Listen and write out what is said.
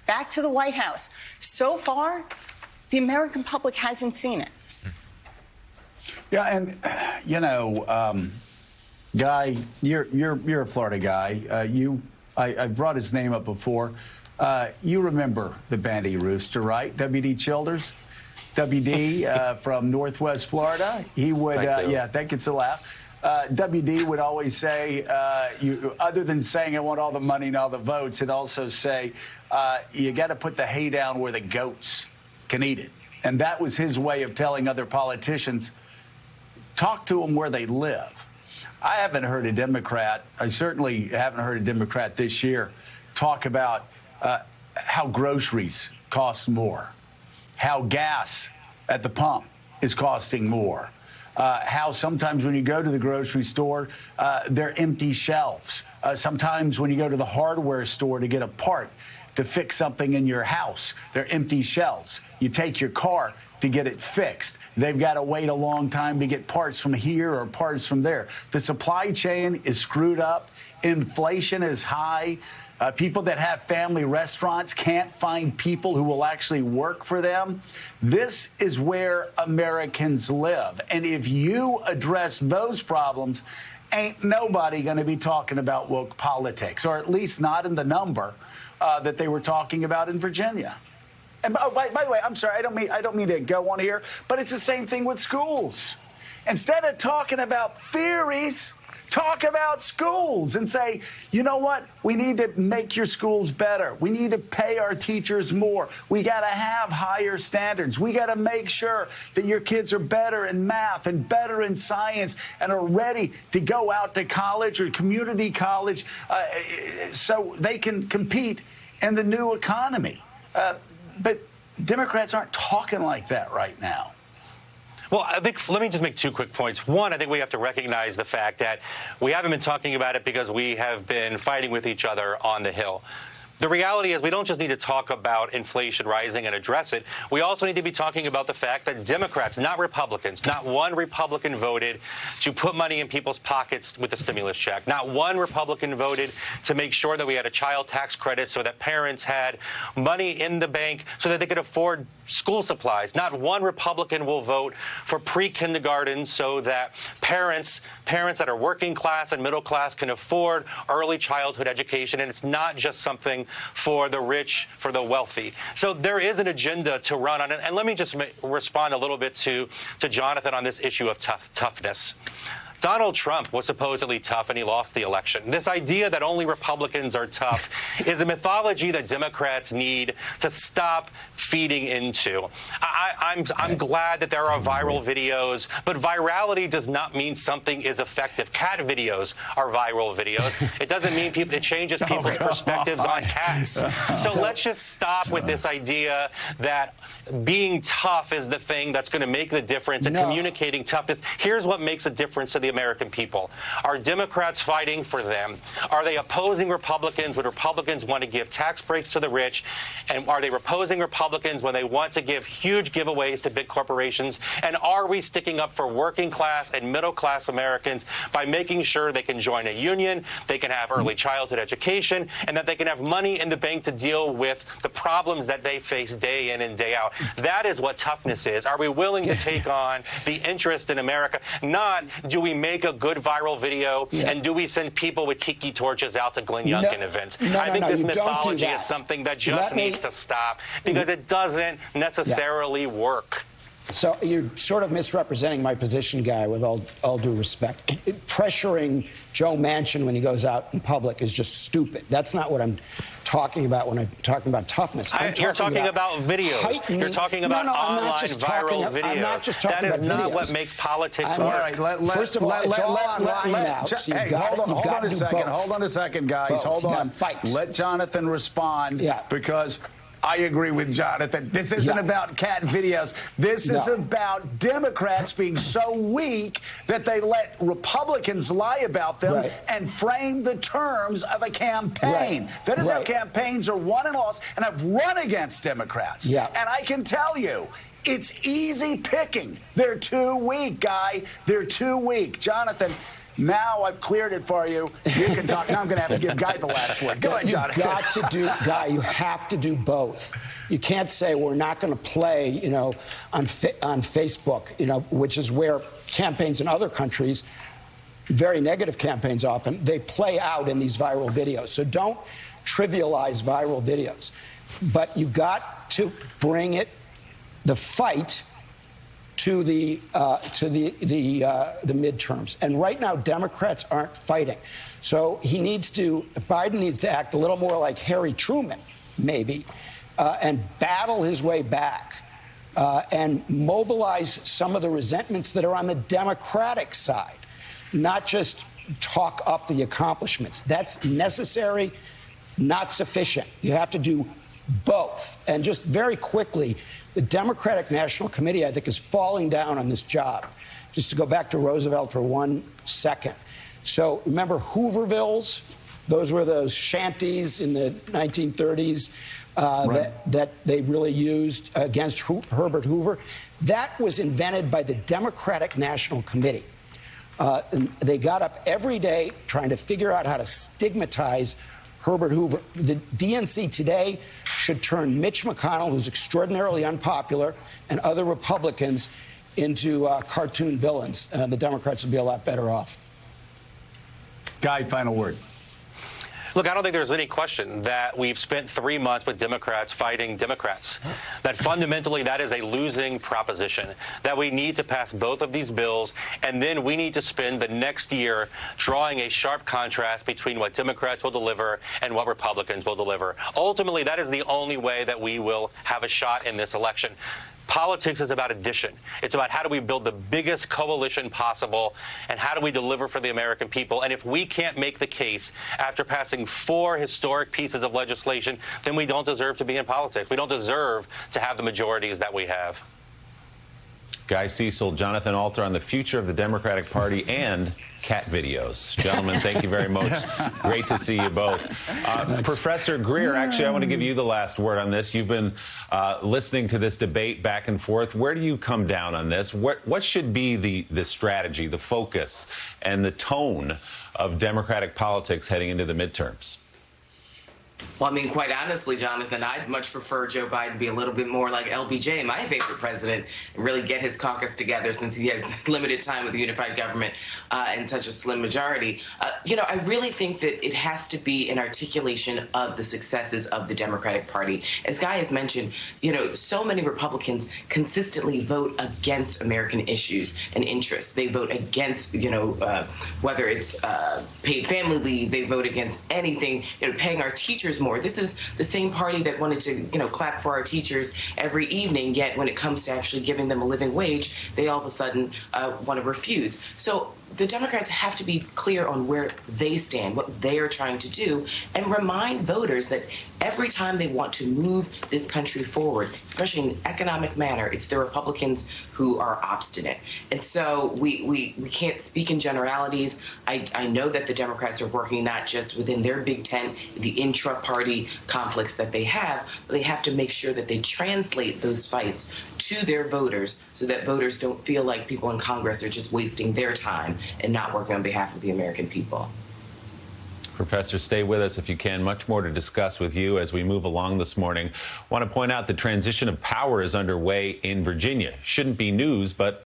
back to the White House. So far, the American public hasn't seen it. Yeah, and Guy, you're a Florida guy. I brought his name up before. You remember the Banty Rooster, right? W.D. Childers, WD from Northwest Florida. He would, yeah, that gets a laugh. WD would always say, other than saying I want all the money and all the votes, he'd also say, you got to put the hay down where the goats can eat it. And that was his way of telling other politicians, talk to them where they live. I haven't heard a Democrat, I certainly haven't heard a Democrat this year, talk about how groceries cost more, how gas at the pump is costing more, how sometimes when you go to the grocery store, they're empty shelves. Sometimes when you go to the hardware store to get a part to fix something in your house, they're empty shelves. You take your car to get it fixed. They've got to wait a long time to get parts from here or parts from there. The supply chain is screwed up. Inflation is high. People that have family restaurants can't find people who will actually work for them. This is where Americans live. And if you address those problems, ain't nobody going to be talking about woke politics, or at least not in the number that they were talking about in Virginia. And by the way, I'm sorry, I don't mean to go on here, but it's the same thing with schools. Instead of talking about theories, talk about schools and say, you know what? We need to make your schools better. We need to pay our teachers more. We got to have higher standards. We got to make sure that your kids are better in math and better in science and are ready to go out to college or community college so they can compete in the new economy. But Democrats aren't talking like that right now. Well, I think let me just make two quick points. One, I think we have to recognize the fact that we haven't been talking about it because we have been fighting with each other on the Hill. The reality is we don't just need to talk about inflation rising and address it. We also need to be talking about the fact that Democrats, not Republicans, not one Republican voted to put money in people's pockets with the stimulus check. Not one Republican voted to make sure that we had a child tax credit so that parents had money in the bank so that they could afford school supplies. Not one Republican will vote for pre-kindergarten so that parents that are working class and middle class can afford early childhood education. And it's not just something for the rich, for the wealthy. So there is an agenda to run on it. And let me just respond a little bit to Jonathan on this issue of toughness. Donald Trump was supposedly tough and he lost the election. This idea that only Republicans are tough is a mythology that Democrats need to stop feeding into. I'm glad that there are viral videos, but virality does not mean something is effective. Cat videos are viral videos. It doesn't mean it changes people's perspectives on cats. So let's just stop with this idea that being tough is the thing that's going to make the difference and communicating toughness. Here's what makes a difference to the American people. Are Democrats fighting for them? Are they opposing Republicans when Republicans want to give tax breaks to the rich? And are they opposing Republicans when they want to give huge giveaways to big corporations? And are we sticking up for working class and middle class Americans by making sure they can join a union, they can have early childhood education, and that they can have money in the bank to deal with the problems that they face day in and day out? That is what toughness is. Are we willing to take on the interest in America? Not do we make a good viral video and do we send people with tiki torches out to Glenn Youngkin events? I think this mythology is something that just needs to stop because it doesn't necessarily work. So you're sort of misrepresenting my position, Guy, with all due respect. Pressuring Joe Manchin when he goes out in public is just stupid. That's not what I'm talking about when I'm talking about toughness. You're talking about videos. You're talking about online viral videos. I'm not just talking about videos. That is not what makes politics work. All right, first of all, it's all online now. Hey, hold on a second. Hold on a second, guys. Hold on. Let Jonathan respond because I agree with Jonathan. This isn't about cat videos. This is about Democrats being so weak that they let Republicans lie about them and frame the terms of a campaign. That is how campaigns are won and lost. And I've run against Democrats. And I can tell you, it's easy picking. They're too weak, Guy. They're too weak. Jonathan, Now I've cleared it for you. You can talk. Now I'm going to have to give Guy the last word. Go ahead, Jonathan. You've got to do, Guy, you have to do both. You can't say we're not going to play, you know, on Facebook, you know, which is where campaigns in other countries, very negative campaigns often, they play out in these viral videos. So don't trivialize viral videos. But you got to bring it, the fight, to the midterms. And right now, Democrats aren't fighting. So Biden needs to act a little more like Harry Truman, maybe, and battle his way back and mobilize some of the resentments that are on the Democratic side, not just talk up the accomplishments. That's necessary, not sufficient. You have to do both. And just very quickly, the Democratic National Committee, I think, is falling down on this job. Just to go back to Roosevelt for 1 second. So remember Hoovervilles? Those were those shanties in the 1930s right. that they really used against Herbert Hoover. That was invented by the Democratic National Committee. And they got up every day trying to figure out how to stigmatize Herbert Hoover. The DNC today should turn Mitch McConnell, who's extraordinarily unpopular, and other Republicans into cartoon villains. The Democrats would be a lot better off. Guy, final word. Look, I don't think there's any question that we've spent 3 months with Democrats fighting Democrats, that fundamentally that is a losing proposition, that we need to pass both of these bills, and then we need to spend the next year drawing a sharp contrast between what Democrats will deliver and what Republicans will deliver. Ultimately, that is the only way that we will have a shot in this election. Politics is about addition. It's about how do we build the biggest coalition possible and how do we deliver for the American people. And if we can't make the case after passing 4 historic pieces of legislation, then we don't deserve to be in politics. We don't deserve to have the majorities that we have. Guy Cecil, Jonathan Alter on the future of the Democratic Party and cat videos. Gentlemen, thank you very much. Great to see you both. Professor Greer, actually, I want to give you the last word on this. You've been listening to this debate back and forth. Where do you come down on this? What should be the strategy, the focus, and the tone of Democratic politics heading into the midterms? Well, I mean, quite honestly, Jonathan, I'd much prefer Joe Biden be a little bit more like LBJ, my favorite president, and really get his caucus together since he has limited time with the unified government and such a slim majority. You know, I really think that it has to be an articulation of the successes of the Democratic Party. As Guy has mentioned, you know, so many Republicans consistently vote against American issues and interests. They vote against, you know, whether it's paid family leave, they vote against anything, you know, paying our teachers more. This is the same party that wanted to, you know, clap for our teachers every evening, yet when it comes to actually giving them a living wage, they all of a sudden want to refuse. So the Democrats have to be clear on where they stand, what they are trying to do, and remind voters that every time they want to move this country forward, especially in an economic manner, it's the Republicans who are obstinate. And so we can't speak in generalities. I know that the Democrats are working not just within their big tent, the intra-party conflicts that they have, but they have to make sure that they translate those fights to their voters so that voters don't feel like people in Congress are just wasting their time and not working on behalf of the American people. Professor, stay with us if you can. Much more to discuss with you as we move along this morning. Want to point out the transition of power is underway in Virginia. Shouldn't be news, but